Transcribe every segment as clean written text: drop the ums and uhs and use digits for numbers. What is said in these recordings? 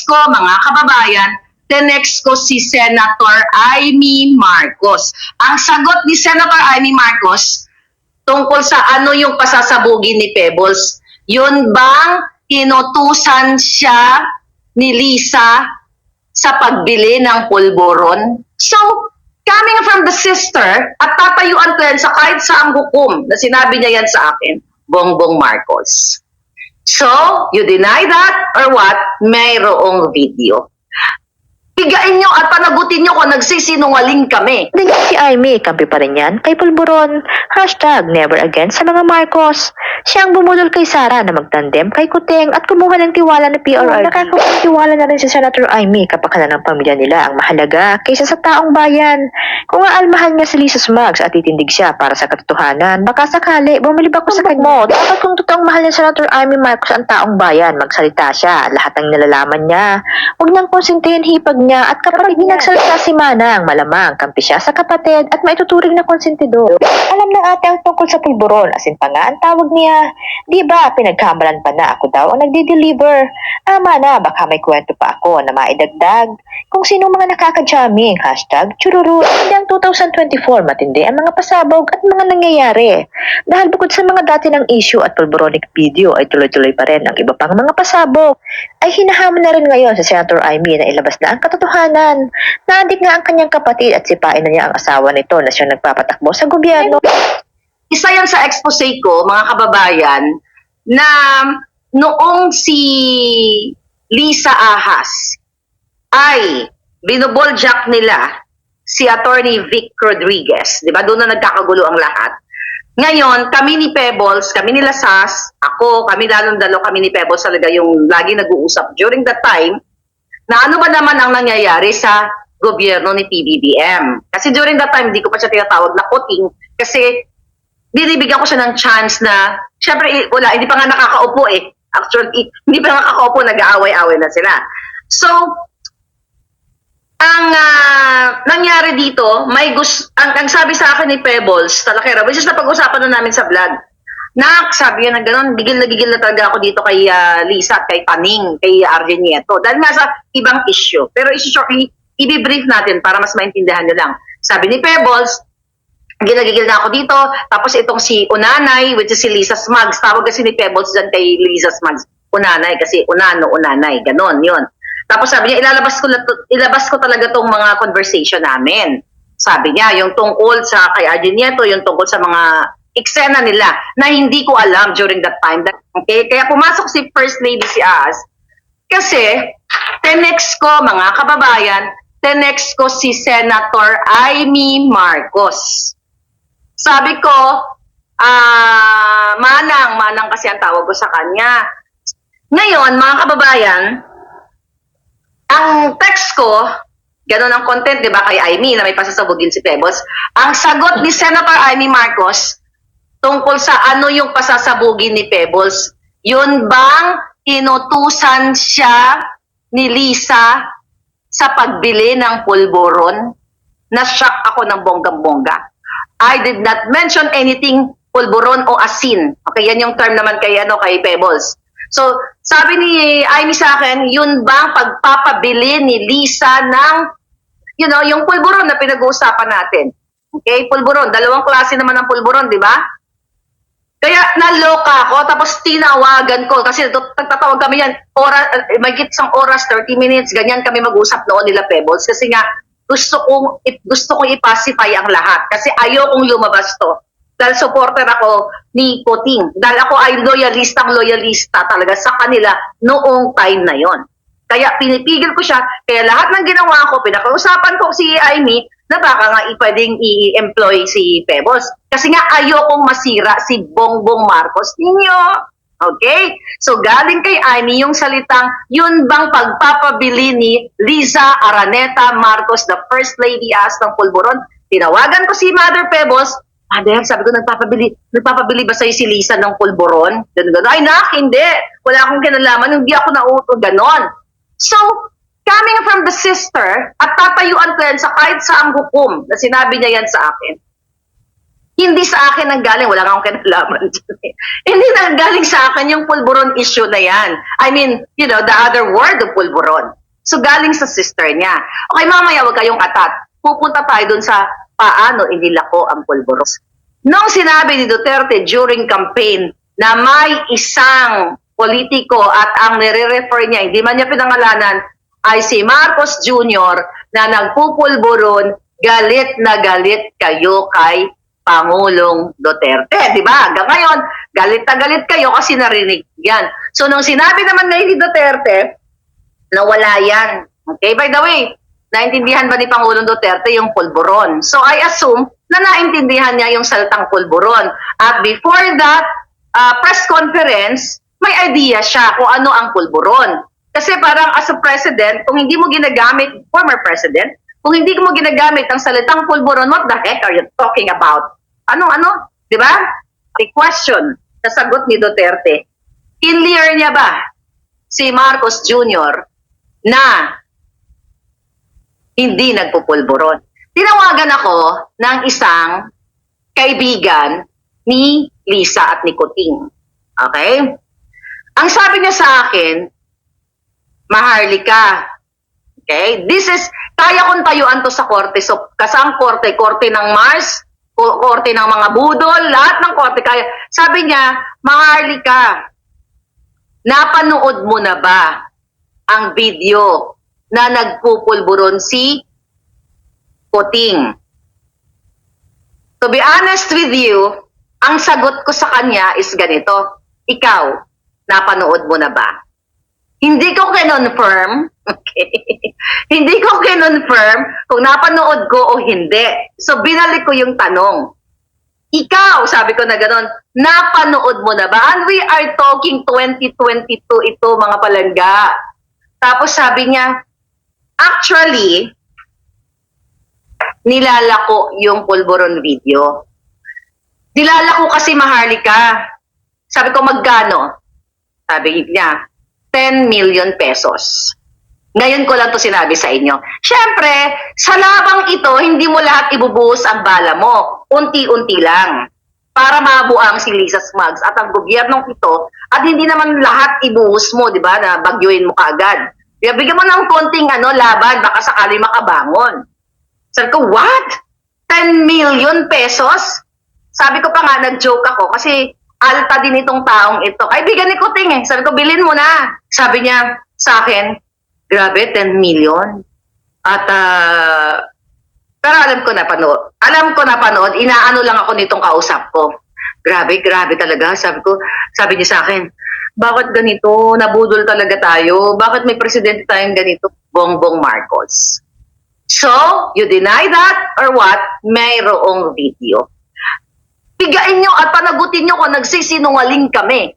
ko, mga kababayan, tinext ko si Senator Amy Marcos. Ang sagot ni Senator Amy Marcos tungkol sa ano yung pasasabugin ni Pebbles, yun bang inutusan siya ni Lisa sa pagbili ng pulburon? So, coming from the sister, at tatayuan ko yan sa kahit saang hukom na sinabi niya yan sa akin, Bongbong Marcos. So, you deny that or what? Mayroong video. Pigain nyo at panagutin nyo kung nagsisinungaling kami. Ganyan si Amy, kampi pa rin yan kay Pulburon. Hashtag never again sa mga Marcos. Siya ang bumulol kay Sara na magtandem kay Kuteng at kumuha ng tiwala ng PRRD. Nakakakuha tiwala na rin si Senator Amy kapakanan ng pamilya nila ang mahalaga kaysa sa taong bayan. Kung aalmahan niya si Lisa Smugs at titindig siya para sa katotohanan, baka sakali bumilib ako sa kanya. Dapat kung totoong mahal ni Senator Amy Marcos ang taong bayan, magsalita siya. Lahat ng nalalaman niya. Huwag niyang konsintihin hipag niya at kapatid niya nagsalita si Manang, malamang kampi siya sa kapatid at maituturing na konsentidor. Alam ng ate ang tungkol sa pulburon, asin pa nga ang tawag niya. Di ba, pinagkamalan pa na ako daw ang nagdi-deliver. Ama na, baka may kwento pa ako na maidagdag. Kung sino mga nakaka-jamming, hashtag chururu. Hanggang 2024, matindi ang mga pasabog at mga nangyayari. Dahil bukod sa mga dati ng issue at pulburonic video ay tuloy-tuloy pa rin ang iba pang mga pasabog, ay hinahamon na rin ngayon sa Senator Amy na ilabas na ang katotohanan. Naadik nga ang kanyang kapatid at sipain na niya ang asawa nito na siyang nagpapatakbo sa gobyerno. Isa yan sa expose ko, mga kababayan, na noong si Lisa Ahas ay binuboljak nila si Attorney Vic Rodriguez. Di ba? Doon na nagkakagulo ang lahat. Ngayon, kami ni Pebbles, kami ni Lasas, ako, kami lalong dalo, kami ni Pebbles talaga yung lagi nag-uusap during that time na ano ba naman ang nangyayari sa gobyerno ni PBBM. Kasi during that time, hindi ko pa siya tinatawag na kuting kasi binibigyan ko siya ng chance na, syempre, wala, hindi pa nga nakakaupo eh. Actually, hindi pa nakakaupo, nag-aaway-away na sila. So, ang nangyari dito, ang sabi sa akin ni Pebbles, Talakera, which is napag-usapan na namin sa vlog, sabi niya na gano'n, gigil na talaga ako dito kay Lisa at kay Taning, kay Arjen Nieto, dahil nga sa ibang issue. Pero shortly, i-brief natin para mas maintindihan nyo lang. Sabi ni Pebbles, gigil na ako dito, tapos itong si Unanay, which is si Lisa Smugs, tawag kasi ni Pebbles dyan kay Lisa Smugs, Unanay, kasi Unanay, gano'n, yun. Tapos sabi niya, ilabas ko talaga tong mga conversation namin. Sabi niya, yung tungkol sa kay Arjen Nieto, yung tungkol sa mga eksena nila na hindi ko alam during that time. Okay? Kaya pumasok si First Lady si Ahas. Kasi, tenext ko, mga kababayan, tenext ko si Senator Amy Marcos. Sabi ko, Manang kasi ang tawag ko sa kanya. Ngayon, mga kababayan, ang text ko, ganun ang content, di ba, kay Amy na may pasasabugin si Pebbles. Ang sagot ni Senator Amy Marcos tungkol sa ano yung pasasabugin ni Pebbles, yun bang inutusan siya ni Lisa sa pagbili ng pulburon? Na-shock ako ng bonggang-bongga. I did not mention anything pulburon o asin. Okay, yan yung term naman kay Pebbles. So, sabi ni Amy sa akin, yun bang pagpapabili ni Lisa ng, yung pulburon na pinag-uusapan natin. Okay, pulburon. Dalawang klase naman ng pulburon, di ba? Kaya naloka ako, tapos tinawagan ko, kasi nagtatawag kami yan, magigit isang oras, 30 minutes, ganyan kami mag-usap noon nila Pebbles, kasi nga, gusto kong ipacify ang lahat, kasi ayokong lumabas to. Dahil supporter ako ni Puting. Dahil ako ay loyalista talaga sa kanila noong time na yon. Kaya pinipigil ko siya. Kaya lahat ng ginawa ko, pinakausapan ko si Amy na baka nga pwedeng i-employ si Pebbles. Kasi nga ayokong masira si Bongbong Marcos ninyo. Okay? So galing kay Amy yung salitang, yun bang pagpapabili ni Liza Araneta Marcos, the First Lady as ng pulburon? Tinawagan ko si Mother Pebbles. Sabi ko, nagpapabili ba sa'yo si Lisa ng pulburon? Ganun. Ay, hindi. Wala akong kinalaman. Hindi ako nauto. Ganon. So, coming from the sister, at tatayuan ko yan sa kahit saang hukom na sinabi niya yan sa akin, Hindi sa akin ang galing, wala nga akong kinalaman dyan eh. Hindi na galing sa akin yung pulburon issue na yan. I mean, you know, the other word of pulburon. So galing sa sister niya. Okay, mamaya wag kayong atat. Pupunta tayo dun sa paano inilako ang pulburon. Nung sinabi ni Duterte during campaign na may isang politiko at ang nire-refer niya, hindi man niya pinangalanan, ay si Marcos Jr. na nagpupulburon, galit na galit kayo kay Pangulong Duterte. Di ba? Hanggang ngayon, galit na galit kayo kasi narinig yan. So, nung sinabi naman ngayon ni Duterte, nawala yan. Okay? By the way, naintindihan ba ni Pangulong Duterte yung pulburon? So, I assume na naintindihan niya yung salitang pulburon. At before that press conference, may idea siya kung ano ang pulburon. Kasi parang as a president, kung hindi mo ginagamit, former president, kung hindi mo ginagamit ang salitang pulburon, what the heck are you talking about? Ano? Di ba? The question, sasagot ni Duterte, clear niya ba si Marcos Jr. na hindi nagpupulburon? Tinawagan ako ng isang kaibigan ni Lisa at ni Kuting. Okay? Ang sabi niya sa akin, Maharlika, okay? This is, kaya kong tayuan to sa korte. So, kasang korte? Korte ng Mars, korte ng mga budol, lahat ng korte kaya. Sabi niya, Maharlika, napanood mo na ba ang video na nagpupulburon si Kuting? To be honest with you, ang sagot ko sa kanya is ganito, ikaw, napanood mo na ba? Hindi ko kinonfirm, okay? Hindi ko kinonfirm kung napanood ko o hindi. So, binalik ko yung tanong. Ikaw, sabi ko na gano'n, napanood mo na ba? And we are talking 2022 ito, mga palangga. Tapos sabi niya, actually, nilalako yung pulburon video. Nilalako kasi, Maharlika. Sabi ko, magkano? Sabi niya, 10 million pesos. Ngayon ko lang to sinabi sa inyo. Siyempre, sa labang ito, hindi mo lahat ibubuhos ang bala mo. Unti-unti lang. Para mabuang si Lisa Smugs at ang gobyernong ito. At hindi naman lahat ibuhos mo, di ba, na bagyuin mo kaagad. Bigyan mo ng konting laban, baka sakali makabangon. Sabi ko, what? 10 million pesos? Sabi ko pa nga, nag-joke ako kasi alta din itong taong ito. Kaibigan ni Kuting eh. Sabi ko, bilhin mo na. Sabi niya sa akin, grabe, 10 million. At, pero alam ko napanood. Inaano lang ako nitong kausap ko. Grabe talaga. Sabi niya sa akin, bakit ganito? Nabudol talaga tayo. Bakit may presidente tayong ganito? Bongbong Marcos. So, you deny that or what? Mayroong video. Pigain nyo at panagutin nyo kung nagsisinungaling kami.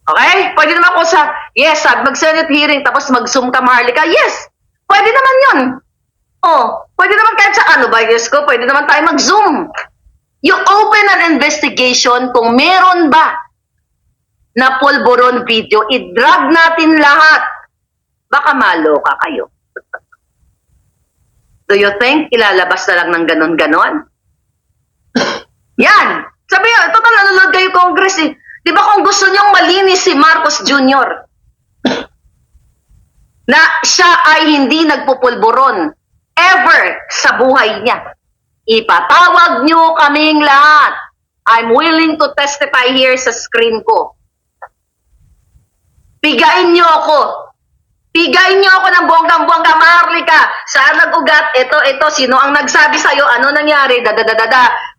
Okay? Pwede naman ako sa, yes, mag-Senate hearing tapos mag-Zoom ka, Maharlika. Yes! Pwede naman yun. Oh, pwede naman kahit sa yes ko, pwede naman tayo mag-Zoom. You open an investigation kung meron ba na pulburon video, i-drag natin lahat. Baka maloka kayo. Do you think ilalabas na lang ng ganon-ganon? Yan. Sabi nyo, total nanonood kayo Congress eh. Di ba kung gusto nyong malinis si Marcos Jr. na siya ay hindi nagpupulburon ever sa buhay niya, ipatawag nyo kaming lahat. I'm willing to testify here sa screen ko. Pigain nyo ako. Pigain nyo ako ng bonggang-bongga, Maharlika. Saan nag-ugat? Ito, sino ang nagsabi sa'yo? Ano nangyari?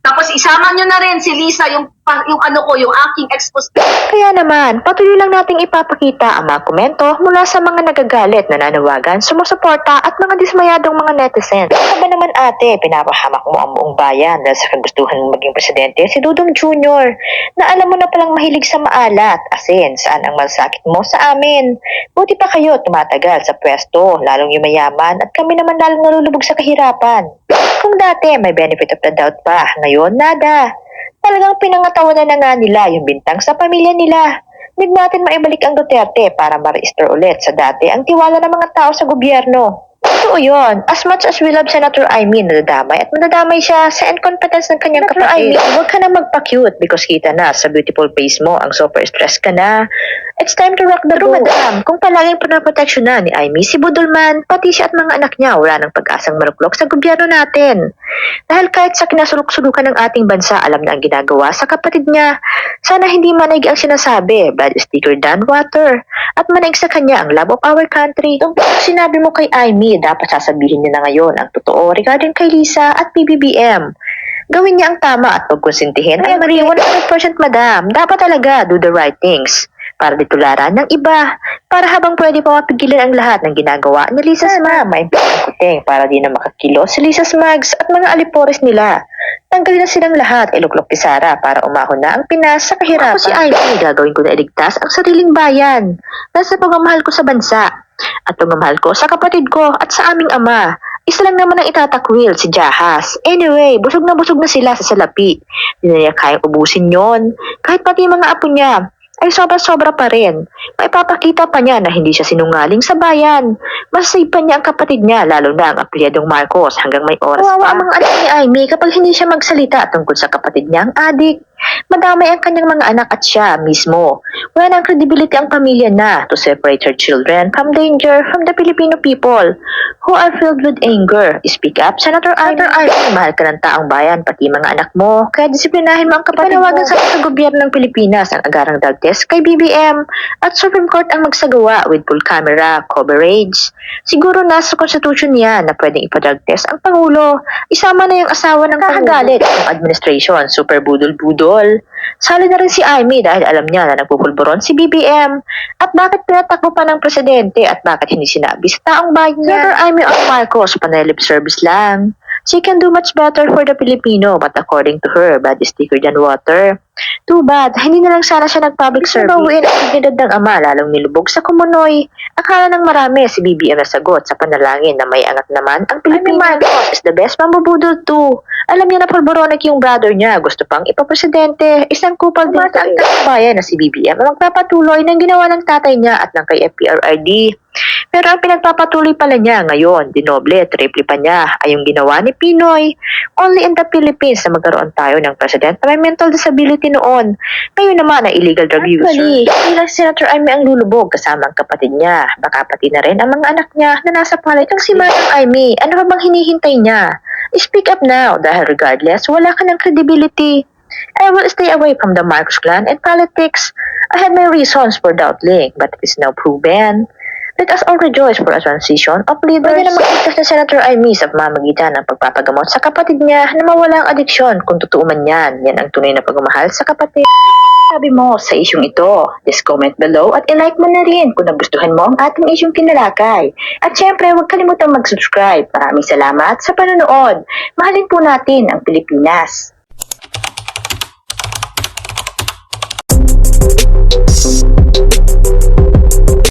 Tapos isama nyo na rin si Lisa, yung aking expose. Kaya naman, patuloy lang nating ipapakita ang mga komento mula sa mga nagagalit, nananawagan, sumusuporta at mga dismayadong mga netizens. Ano ba naman ate, pinapahamak mo ang buong bayan dahil sa kagustuhan mong maging presidente si Dudong Jr. na alam mo na palang mahilig sa maalat, asin, saan ang malasakit mo sa amin. Buti pa kayo tumatagal sa pwesto, lalong yumayaman at kami naman lalong nalulubog sa kahirapan. Kung dati may benefit of the doubt pa, ngayon nada. Talagang pinangatawanan na nga nila yung bintang sa pamilya nila. Need natin maibalik ang Duterte para ma-restore ulit sa dati ang tiwala ng mga tao sa gobyerno. So Totoo yun. As much as we love Senator Amy, nadadamay at nadadamay siya sa incompetence ng kanyang kapatid. Amy, huwag ka na magpa-cute because kita na sa beautiful face mo, ang super stress ka na. It's time to rock the boat. Madam, kung palaging pinaproteksyon na ni Amy si Budolman, pati siya at mga anak niya, wala nang pag-asang maruklok sa gobyerno natin. Dahil kahit sa kinasulok-sulukan ng ating bansa, alam na ang ginagawa sa kapatid niya. Sana hindi manig ang sinasabi, blood is thicker than water. At manig sa kanya ang love of our country. Tungkol sa sinabi mo kay Amy, dapat sasabihin niya na ngayon ang totoo regarding kay Lisa at PBBM. Gawin niya ang tama at pagkonsintihin. I agree, 100% madam. Dapat talaga do the right things para ditularan ng iba, para habang pwede pa mapigilan ang lahat ng ginagawa ni Lisa Smag. May kuting para di na makakilo si Lisa Smags at mga alipores nila. Tanggalin na silang lahat, iluklok ni Sara para umahon na ang Pinas sa kahirapan. Ako si Ivy, gagawin ko na iligtas ang sariling bayan dahil sa pagmamahal ko sa bansa at pagmamahal ko sa kapatid ko at sa aming ama. Isa lang naman ang itatakwil, si Jahas. Anyway, busog na sila sa salapi. Hindi na niya kayang ubusin yon. Kahit pati mga apo niya, ay sobra-sobra pa rin. Maipapakita pa niya na hindi siya sinungaling sa bayan. Masasave pa niya ang kapatid niya, lalo na ang apelyadong Marcos hanggang may oras pa. Kawawa ang mga anak ni Amy kapag hindi siya magsalita tungkol sa kapatid niya ang adik. Madamay ang kanyang mga anak at siya mismo. Wala nang credibility ang pamilya na to separate her children from danger from the Filipino people who are filled with anger. Speak up, Senator Ivy. Mahal ka ng taong bayan, pati mga anak mo. Kaya disiplinahin mo ang kapatid mo. Panawagan sa gobyerno ng Pilipinas ang agarang drug test kay BBM at Supreme Court ang magsagawa with full camera coverage. Siguro nasa constitution niya na pwedeng ipa-drug test ang Pangulo. Isama na yung asawa ng kakagalit ng administration, super budol-budol. Sali na rin si Amy dahil alam niya na nagpupulburon si BBM. At bakit pinatakbo pa ng presidente at bakit hindi sinabi sa taong bayan niya? Senator Amy or Marcos, panay lip service lang. She can do much better for the Filipino, but according to her, blood is thicker than water. Too bad, hindi na lang sana siya nag-public service. Bawiin ang dignidad ng ama, lalong nilubog sa kumunoy. Akala ng marami si BBM na sagot sa panalangin na may angat naman ang Pilipinas. Marcos is the best mambubudol too. Alam niya na pulboronic yung brother niya, gusto pang ipapresidente. Isang kupal din sa ang bayan na si BBM ang magpapatuloy ng ginawa ng tatay niya at ng kay FPRRD. Pero ang pinagpapatuloy pala niya ngayon, dinoble, triple pa niya ay yung ginawa ni Pinoy. Only in the Philippines na magkaroon tayo ng president na may mental disability noon. Ngayon naman ay illegal drug user. Actually, hindi lang si Senator Amy ang lulubog kasama ang kapatid niya. Baka pati na rin ang mga anak niya na nasa palit ng si Madam Amy. Ano pa bang hinihintay niya? Speak up now dahil regardless, wala ka ng credibility. I will stay away from the Marcos clan and politics. I had my reasons for doubting, but it is now proven. Let us all rejoice for a transition of leaders. Pwede na makita na Senator Amy sa pamamagitan ng pagpapagamot sa kapatid niya na mawala ang adiksyon kung totoo man yan. Yan ang tunay na pagmamahal sa kapatid. Sabi mo sa isyong ito, just comment below at i-like mo na rin kung nagustuhan mo ang ating isyong tinalakay. At syempre, huwag kalimutang mag-subscribe. Maraming salamat sa panonood. Mahalin po natin ang Pilipinas.